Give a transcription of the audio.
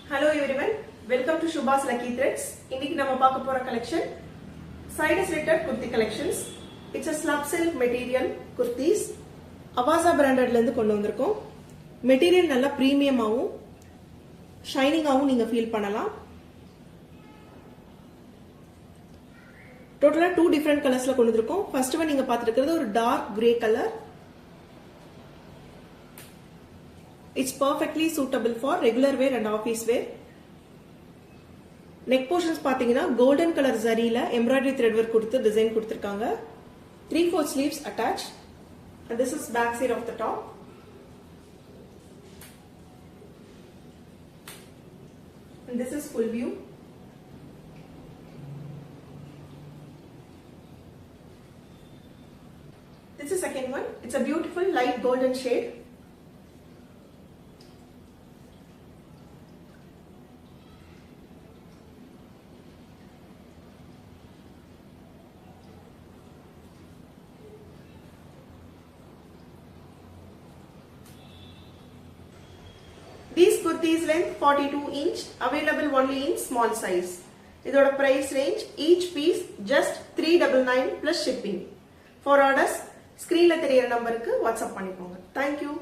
Hello everyone, welcome to Shubha's Lucky Threads. இன்னைக்கு நம்ம பார்க்க போற collection side slitted kurti collections. It's a slab silk material kurtis. Avaza brandedல இருந்து கொண்டு வந்திருக்கோம். மெட்டீரியல் நல்ல பிரீமியமாவும் ஷைனிங்காவும் நீங்க ஃபீல் பண்ணலாம். டோட்டலா 2 டிஃபரண்ட் கலர்ஸ்ல கொண்டு வந்திருக்கோம். ஃபர்ஸ்ட் ஒன் நீங்க பார்த்திருக்கிறது ஒரு dark grey colour. It's perfectly suitable for regular wear and office wear. Neck portions பாத்தீங்கன்னா golden color zariல embroidery thread work கொடுத்து டிசைன் கொடுத்திருக்காங்க. 3/4 sleeves attached and this is back side of the top. And this is full view. This is second one. It's a beautiful light golden shade. These kurtis length 42 inch, available only in small size. இதோட price range each piece just 399 plus shipping. For orders, screenல தெரியிற நம்பருக்கு WhatsApp பண்ணிக்கோங்க. Thank you.